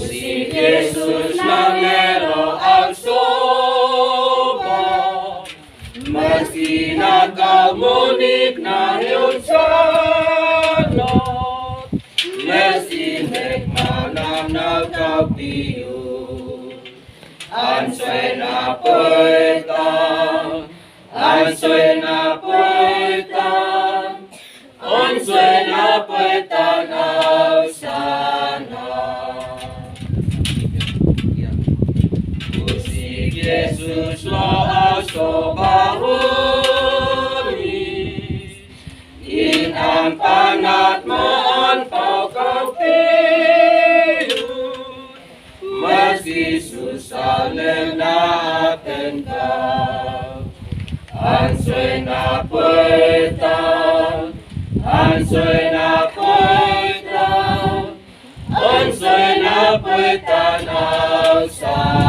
Si Yesus nangero ang Soba, meski nakamunik na yun sa lot, meski nekmanang nagkapiyo. Ansoy na poeta, ansoy na poeta, ansoy na poeta na sana. Usif Yesus lo aso bahuri, in ang panat mo ang pagkapiyo. Meski susah natin ka, ansoy na poeta, ansoy na poeta, ansoy na poeta na sa